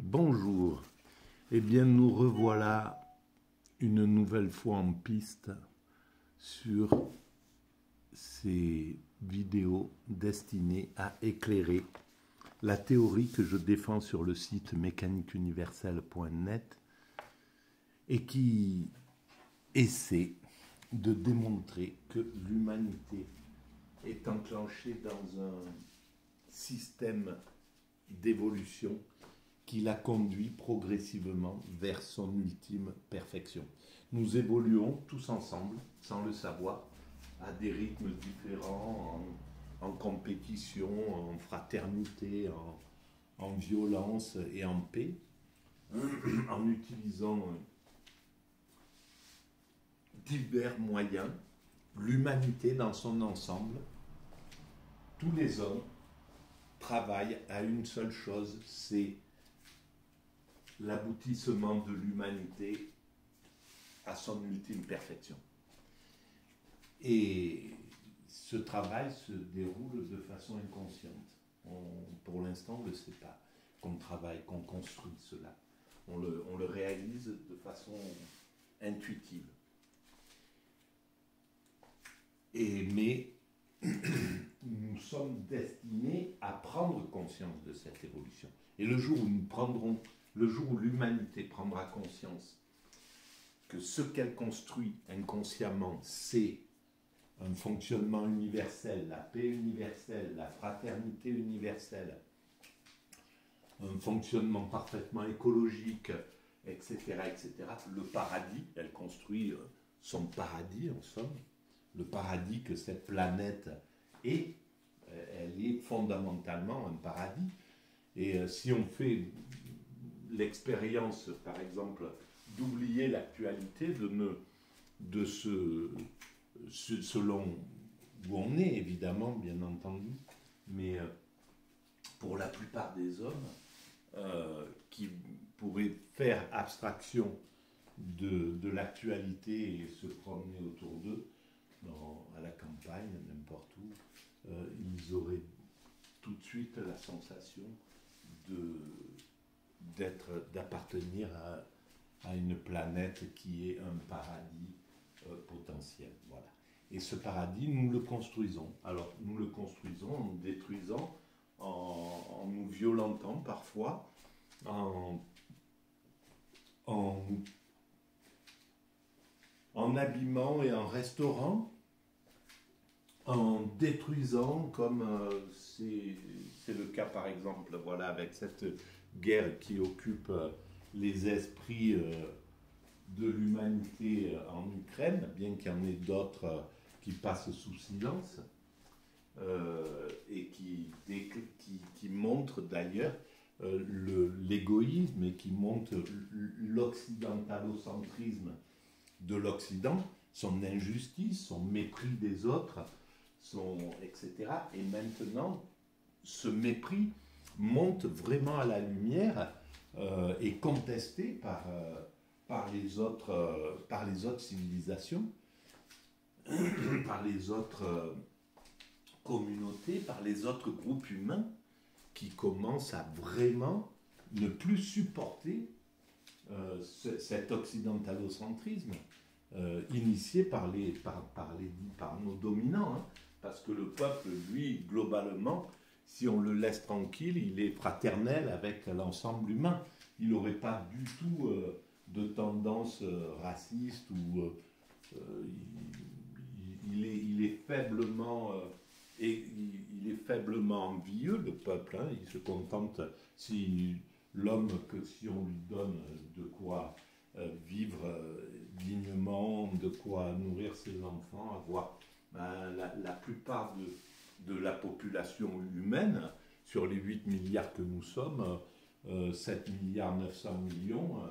Bonjour, eh bien nous revoilà une nouvelle fois en piste sur ces vidéos destinées à éclairer la théorie que je défends sur le site mécaniqueuniverselle.net et qui essaie de démontrer que l'humanité est enclenchée dans un système d'évolution qui la conduit progressivement vers son ultime perfection. Nous évoluons tous ensemble, sans le savoir, à des rythmes différents, en compétition, en fraternité, en violence et en paix, en utilisant divers moyens. L'humanité dans son ensemble, tous les hommes travaillent à une seule chose, c'est l'aboutissement de l'humanité à son ultime perfection. Et ce travail se déroule de façon inconsciente. Pour l'instant, on ne le sait pas qu'on travaille, qu'on construit cela. On le réalise de façon intuitive. Mais nous sommes destinés à prendre conscience de cette évolution. Et le jour où l'humanité prendra conscience que ce qu'elle construit inconsciemment, c'est un fonctionnement universel, la paix universelle, la fraternité universelle, un fonctionnement parfaitement écologique, etc., etc., le paradis, elle construit son paradis en somme, le paradis que cette planète est, elle est fondamentalement un paradis. Et si on fait l'expérience, par exemple, d'oublier l'actualité, selon où on est, évidemment, bien entendu, mais pour la plupart des hommes qui pourraient faire abstraction de l'actualité et se promener autour d'eux, à la campagne, n'importe où, ils auraient tout de suite la sensation d'appartenir à une planète qui est un paradis potentiel. Voilà. Et ce paradis, nous le construisons. Alors, nous le construisons en nous détruisant, en nous violentant parfois, en abîmant et en restaurant, en détruisant, comme c'est le cas par exemple, voilà, avec cette guerre qui occupe les esprits de l'humanité en Ukraine, bien qu'il y en ait d'autres qui passent sous silence, et qui montrent d'ailleurs l'égoïsme et qui montrent l'occidentalocentrisme de l'Occident, son injustice, son mépris des autres, etc. Et maintenant, ce mépris monte vraiment à la lumière et contesté par les autres civilisations, par les autres communautés, par les autres groupes humains qui commencent à vraiment ne plus supporter cet occidentalocentrisme initié par nos dominants, hein, parce que le peuple, lui, globalement, si on le laisse tranquille, il est fraternel avec l'ensemble humain. Il n'aurait pas du tout de tendance raciste ou il est faiblement envieux, le peuple, hein. Il se contente si l'homme que si on lui donne de quoi vivre dignement, de quoi nourrir ses enfants, avoir la plupart de la population humaine, sur les 8 milliards que nous sommes, 7 milliards 900 millions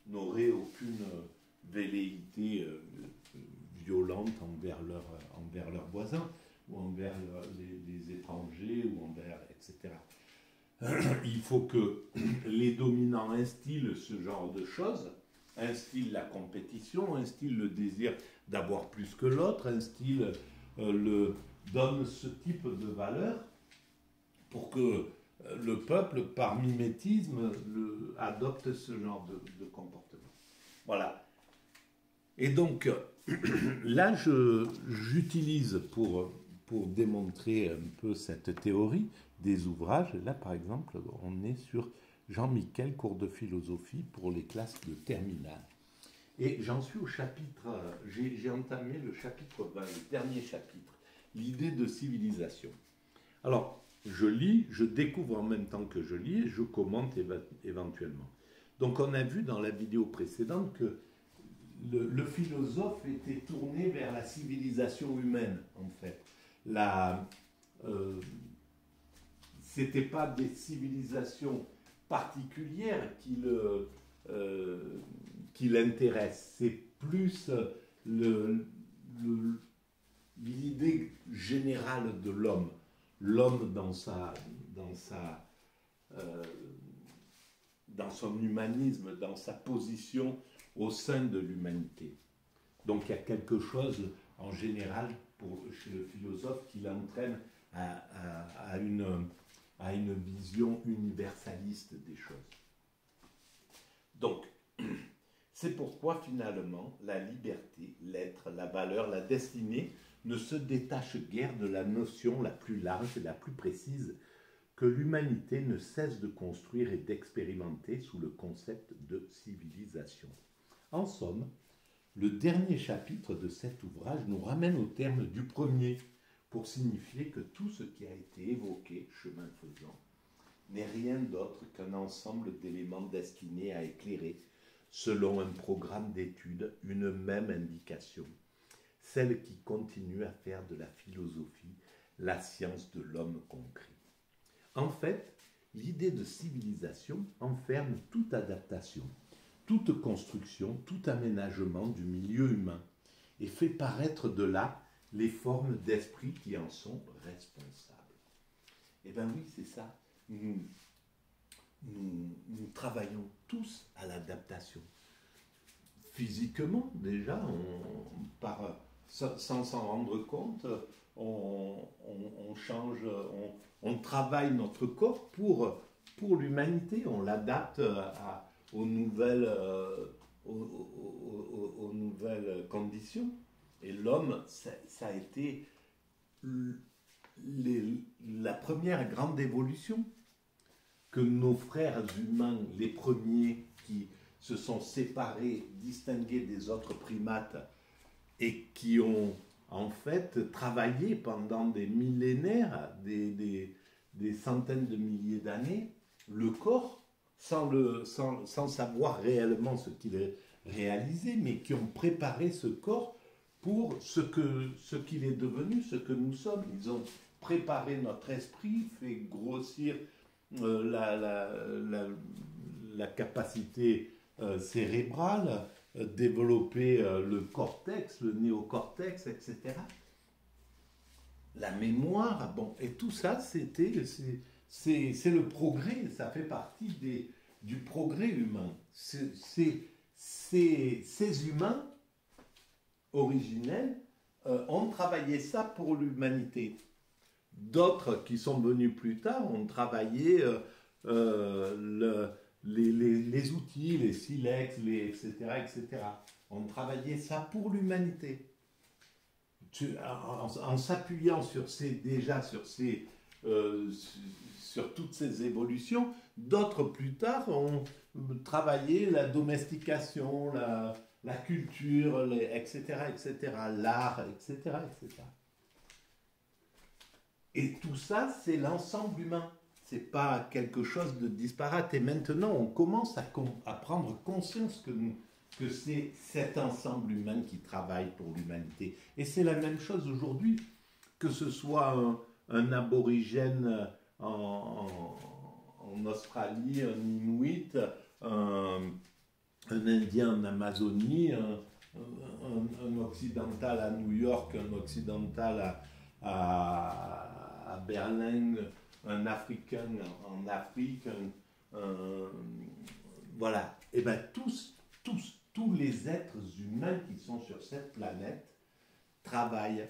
n'auraient aucune velléité violente envers leurs voisins, ou envers les étrangers, ou envers, etc. Il faut que les dominants instillent ce genre de choses, instillent la compétition, instillent le désir d'avoir plus que l'autre, instillent donne ce type de valeur pour que le peuple, par mimétisme, adopte ce genre de comportement. Voilà. Et donc, là, j'utilise pour démontrer un peu cette théorie des ouvrages. Là, par exemple, on est sur Jean-Michel, cours de philosophie pour les classes de terminale. Et j'en suis au chapitre, j'ai entamé le chapitre 20, le dernier chapitre, l'idée de civilisation. Alors, je lis, je découvre en même temps que je lis et je commente éventuellement. Donc, on a vu dans la vidéo précédente que le philosophe était tourné vers la civilisation humaine, en fait. C'était pas des civilisations particulières qui l'intéressent, c'est plus l'idée générale de l'homme. L'homme dans son humanisme, dans sa position au sein de l'humanité. Donc il y a quelque chose en général chez le philosophe qui l'entraîne à une vision universaliste des choses. Donc, c'est pourquoi finalement la liberté, l'être, la valeur, la destinée ne se détachent guère de la notion la plus large et la plus précise que l'humanité ne cesse de construire et d'expérimenter sous le concept de civilisation. En somme, le dernier chapitre de cet ouvrage nous ramène au terme du premier pour signifier que tout ce qui a été évoqué, chemin faisant, n'est rien d'autre qu'un ensemble d'éléments destinés à éclairer, selon un programme d'études, une même indication, celle qui continue à faire de la philosophie la science de l'homme concret. En fait, l'idée de civilisation enferme toute adaptation, toute construction, tout aménagement du milieu humain et fait paraître de là les formes d'esprit qui en sont responsables. Eh bien oui, c'est ça. Nous travaillons tous à l'adaptation. Physiquement, déjà, sans s'en rendre compte, on change, on travaille notre corps pour l'humanité, on l'adapte aux nouvelles conditions. Et l'homme, ça a été la première grande évolution que nos frères humains, les premiers qui se sont séparés, distingués des autres primates et qui ont en fait travaillé pendant des millénaires, des centaines de milliers d'années, le corps, sans savoir réellement ce qu'il réalisait, mais qui ont préparé ce corps pour ce qu'il est devenu, ce que nous sommes. Ils ont préparé notre esprit, fait grossir la capacité cérébrale, développer le cortex, le néocortex, etc. La mémoire, bon, et tout ça, c'est le progrès, ça fait partie du progrès humain. Ces humains originels ont travaillé ça pour l'humanité. D'autres qui sont venus plus tard ont travaillé les outils, les silex, etc., etc. On travaillait ça pour l'humanité. En s'appuyant sur toutes ces évolutions, d'autres plus tard ont travaillé la domestication, la culture, etc., etc., l'art, etc., etc. Et tout ça, c'est l'ensemble humain. Ce n'est pas quelque chose de disparate. Et maintenant, on commence à prendre conscience que c'est cet ensemble humain qui travaille pour l'humanité. Et c'est la même chose aujourd'hui, que ce soit un aborigène en Australie, un Inuit, un Indien en Amazonie, un occidental à New York, un occidental à Berlin, un Africain en Afrique, voilà. Et bien tous les êtres humains qui sont sur cette planète travaillent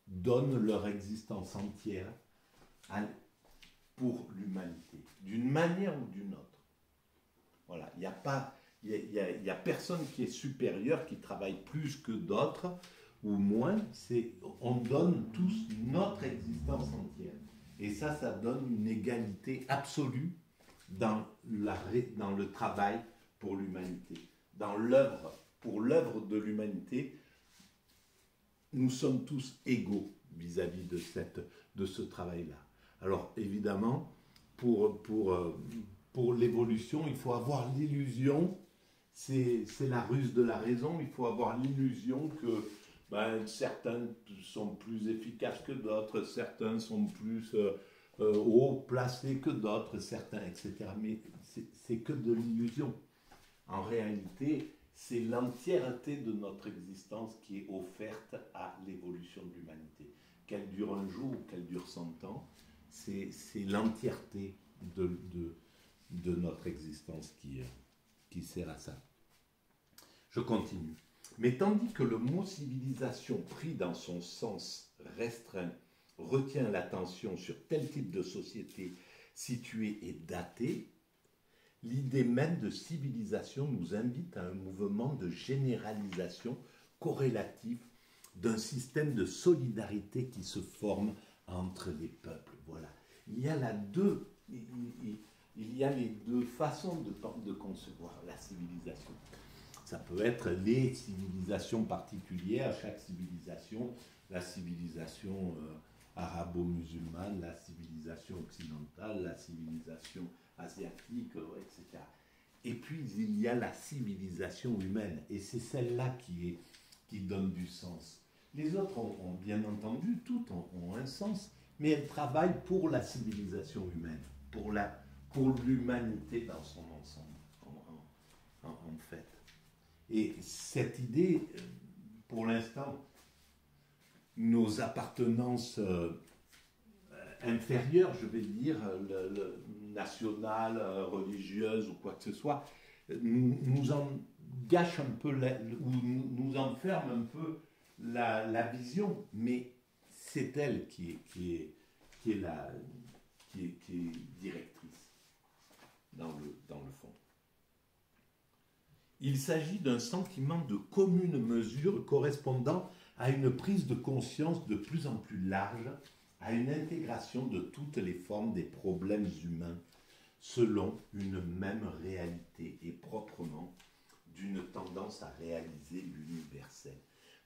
donnent leur existence entière pour l'humanité, d'une manière ou d'une autre. Voilà, il n'y a pas, y a personne qui est supérieur, qui travaille plus que d'autres ou moins. On donne tous notre existence entière. Et ça donne une égalité absolue dans le travail pour l'humanité. Dans l'œuvre, pour l'œuvre de l'humanité, nous sommes tous égaux vis-à-vis de ce travail-là. Alors évidemment, pour l'évolution, il faut avoir l'illusion, c'est la ruse de la raison, il faut avoir l'illusion que certains sont plus efficaces que d'autres, certains sont plus haut placés que d'autres, certains, etc. Mais c'est que de l'illusion. En réalité, c'est l'entièreté de notre existence qui est offerte à l'évolution de l'humanité. Qu'elle dure un jour ou qu'elle dure 100 ans, c'est l'entièreté de notre existence qui sert à ça. Je continue. Mais tandis que le mot civilisation pris dans son sens restreint retient l'attention sur tel type de société située et datée, l'idée même de civilisation nous invite à un mouvement de généralisation corrélatif d'un système de solidarité qui se forme entre les peuples. Voilà. Il y a les deux façons de concevoir la civilisation. Ça peut être les civilisations particulières, chaque civilisation, la civilisation arabo-musulmane, la civilisation occidentale, la civilisation asiatique, etc. Et puis il y a la civilisation humaine, et c'est celle-là qui donne du sens. Les autres ont bien entendu, toutes ont un sens, mais elles travaillent pour la civilisation humaine, pour l'humanité dans son ensemble, en fait. Et cette idée, pour l'instant, nos appartenances inférieures, je vais dire, nationales, religieuses ou quoi que ce soit, nous en gâchent un peu, ou nous enferment un peu la vision, mais c'est elle qui est directrice dans le fond. Il s'agit d'un sentiment de commune mesure correspondant à une prise de conscience de plus en plus large, à une intégration de toutes les formes des problèmes humains selon une même réalité et proprement d'une tendance à réaliser l'universel.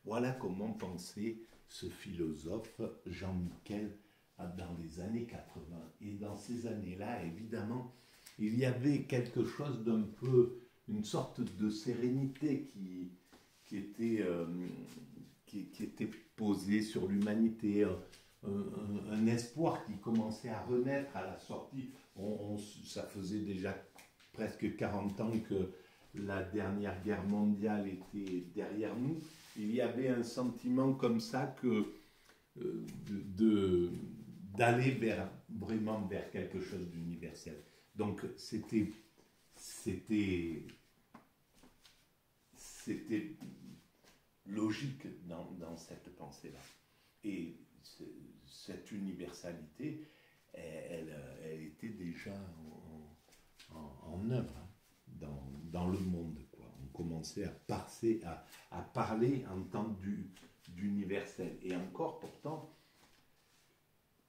Voilà comment pensait ce philosophe Jean Miquel dans les années 80. Et dans ces années-là, évidemment, il y avait quelque chose d'un peu, une sorte de sérénité qui était posée sur l'humanité, un espoir qui commençait à renaître à la sortie. Ça faisait déjà presque 40 ans que la dernière guerre mondiale était derrière nous. Il y avait un sentiment comme ça d'aller vraiment vers quelque chose d'universel. Donc c'était logique dans cette pensée-là. Et cette universalité, elle était déjà en œuvre dans le monde, quoi. On commençait à parler en tant d'universel. Et encore, pourtant,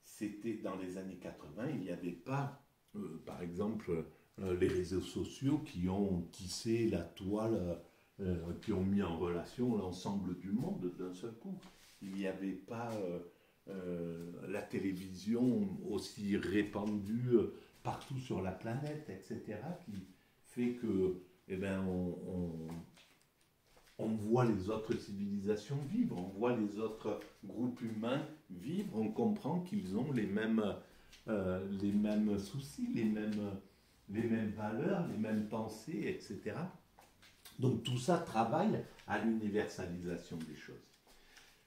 c'était dans les années 80, il n'y avait pas, par exemple, les réseaux sociaux qui ont tissé la toile, qui ont mis en relation l'ensemble du monde d'un seul coup. Il n'y avait pas la télévision aussi répandue partout sur la planète, etc., qui fait que, on voit les autres civilisations vivre, on voit les autres groupes humains vivre, on comprend qu'ils ont les mêmes soucis, les mêmes valeurs, les mêmes pensées, etc. Donc tout ça travaille à l'universalisation des choses.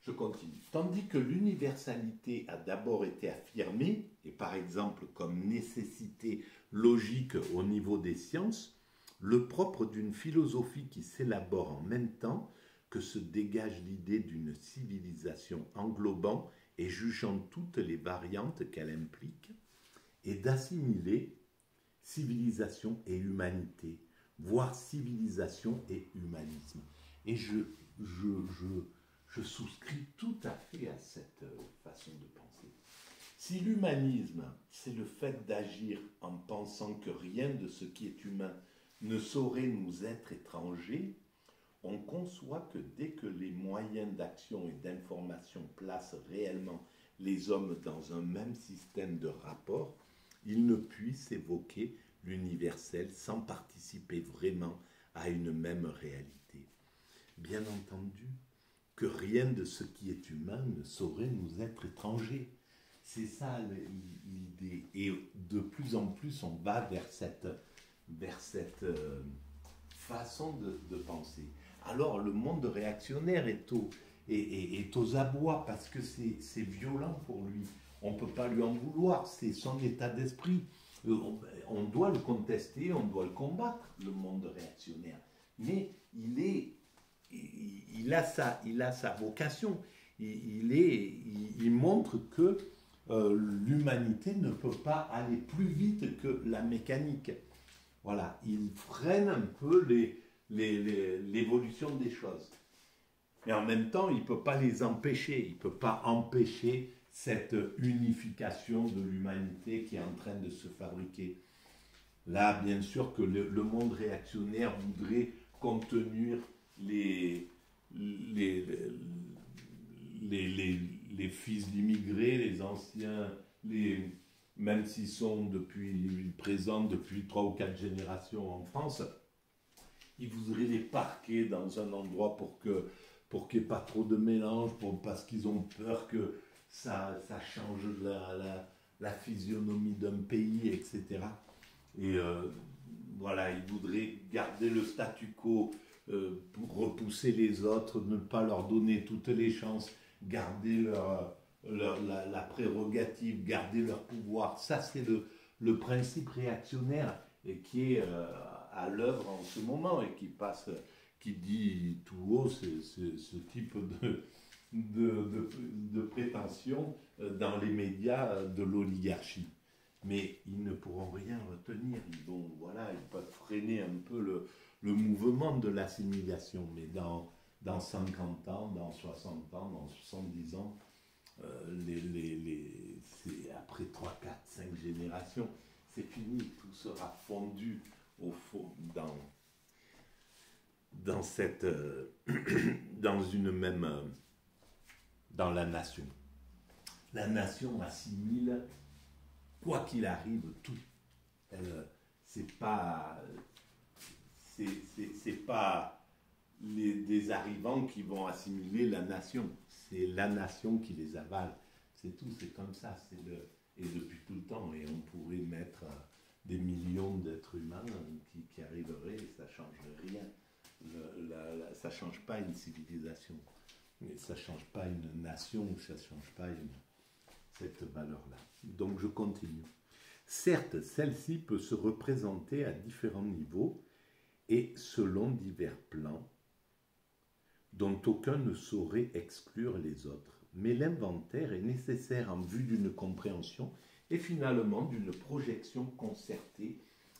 Je continue. Tandis que l'universalité a d'abord été affirmée, et par exemple comme nécessité logique au niveau des sciences, le propre d'une philosophie qui s'élabore en même temps que se dégage l'idée d'une civilisation englobant et jugeant toutes les variantes qu'elle implique, et d'assimiler civilisation et humanité, voire civilisation et humanisme. Et je souscris tout à fait à cette façon de penser. Si l'humanisme, c'est le fait d'agir en pensant que rien de ce qui est humain ne saurait nous être étranger, on conçoit que dès que les moyens d'action et d'information placent réellement les hommes dans un même système de rapport, ils ne puissent évoquer l'universel sans participer vraiment à une même réalité. Bien entendu, que rien de ce qui est humain ne saurait nous être étranger. C'est ça l'idée. Et de plus en plus, on va vers cette façon de penser. Alors, le monde réactionnaire est aux abois parce que c'est violent pour lui. On ne peut pas lui en vouloir, c'est son état d'esprit. On doit le contester, on doit le combattre, le monde réactionnaire. Mais il a sa vocation. Il montre que l'humanité ne peut pas aller plus vite que la mécanique. Voilà, il freine un peu l'évolution des choses. Mais en même temps, il ne peut pas les empêcher. Il ne peut pas empêcher cette unification de l'humanité qui est en train de se fabriquer. Là, bien sûr que le monde réactionnaire voudrait contenir les fils d'immigrés, les anciens, même s'ils sont présents depuis 3 ou 4 générations en France, ils voudraient les parquer dans un endroit pour qu'il n'y ait pas trop de mélange, parce qu'ils ont peur que ça change la physionomie d'un pays, etc. Et voilà, ils voudraient garder le statu quo, pour repousser les autres, ne pas leur donner toutes les chances, garder la prérogative, garder leur pouvoir. Ça, c'est le principe réactionnaire et qui est à l'œuvre en ce moment et qui dit tout haut ce type de prétention dans les médias de l'oligarchie. Mais ils ne pourront rien retenir. Ils peuvent freiner un peu le mouvement de l'assimilation. Mais dans 50 ans, dans 60 ans, dans 70 ans, c'est après 3, 4, 5 générations, c'est fini. Tout sera fondu au fond dans la nation. La nation assimile, quoi qu'il arrive, tout. C'est pas des arrivants qui vont assimiler la nation. C'est la nation qui les avale. C'est tout, c'est comme ça. Et depuis tout le temps. Et on pourrait mettre des millions d'êtres humains qui arriveraient et ça ne changerait rien. Ça ne change pas une civilisation. Ça ne change pas une nation, ça ne change pas cette valeur-là. Donc je continue. Certes, celle-ci peut se représenter à différents niveaux et selon divers plans, dont aucun ne saurait exclure les autres. Mais l'inventaire est nécessaire en vue d'une compréhension et finalement d'une projection concertée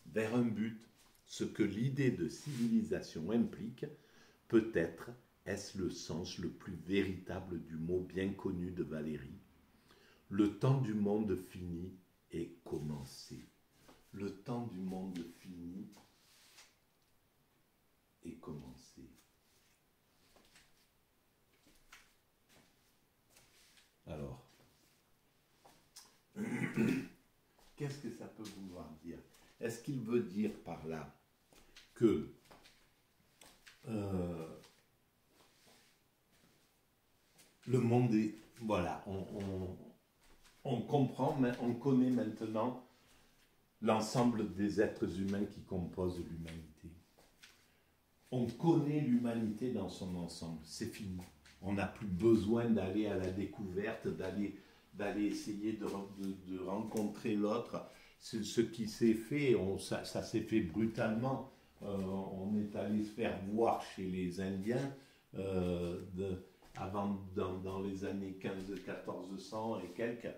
vers un but. Ce que l'idée de civilisation implique, peut-être est-ce le sens le plus véritable du mot bien connu de Valéry. Le temps du monde fini est commencé. Le temps du monde fini est commencé. Alors, qu'est-ce que ça peut vouloir dire? Est-ce qu'il veut dire par là que le monde est... Voilà, on comprend, mais on connaît maintenant l'ensemble des êtres humains qui composent l'humanité. On connaît l'humanité dans son ensemble, c'est fini. On n'a plus besoin d'aller à la découverte, d'aller essayer de rencontrer l'autre. Ce qui s'est fait, ça s'est fait brutalement. On est allé se faire voir chez les Indiens avant, dans les années 1400 et quelques.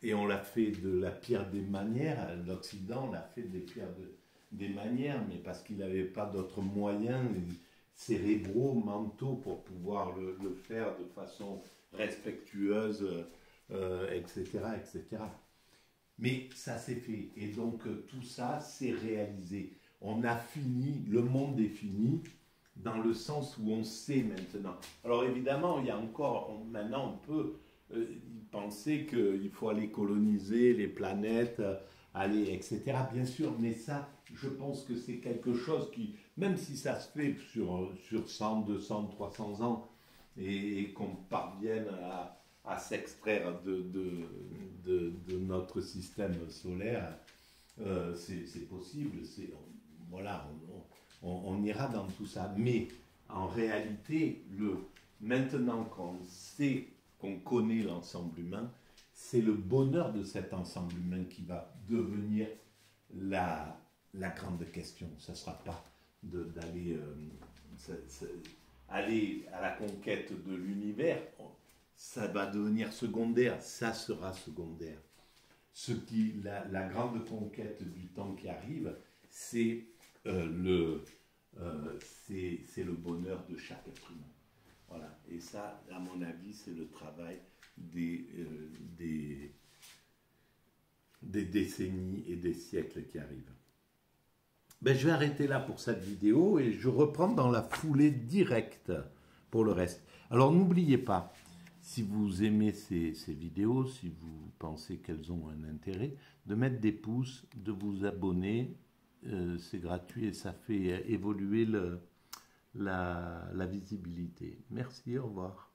Et on l'a fait de la pierre des manières. L'Occident l'a fait des pierres des manières, mais parce qu'il n'avait pas d'autres moyens cérébraux, mentaux pour pouvoir le faire de façon respectueuse, etc., etc. Mais ça s'est fait. Et donc tout ça s'est réalisé. On a fini, le monde est fini, dans le sens où on sait maintenant. Alors évidemment, il y a encore, maintenant on peut penser qu'il faut aller coloniser les planètes, aller, etc. Bien sûr, mais ça, je pense que c'est quelque chose qui, même si ça se fait sur 100, 200, 300 ans, et qu'on parvienne à s'extraire de notre système solaire, c'est possible. Voilà, on ira dans tout ça. Mais en réalité, maintenant qu'on sait, qu'on connaît l'ensemble humain, c'est le bonheur de cet ensemble humain qui va devenir la grande question. Ça ne sera pas d'aller aller à la conquête de l'univers. Ça va devenir secondaire, ça sera secondaire. La grande conquête du temps qui arrive, c'est le bonheur de chaque être humain. Voilà. Et ça, à mon avis, c'est le travail des décennies et des siècles qui arrivent. Ben, je vais arrêter là pour cette vidéo et je reprends dans la foulée directe pour le reste. Alors n'oubliez pas, si vous aimez ces vidéos, si vous pensez qu'elles ont un intérêt, de mettre des pouces, de vous abonner. C'est gratuit et ça fait évoluer la visibilité. Merci, au revoir.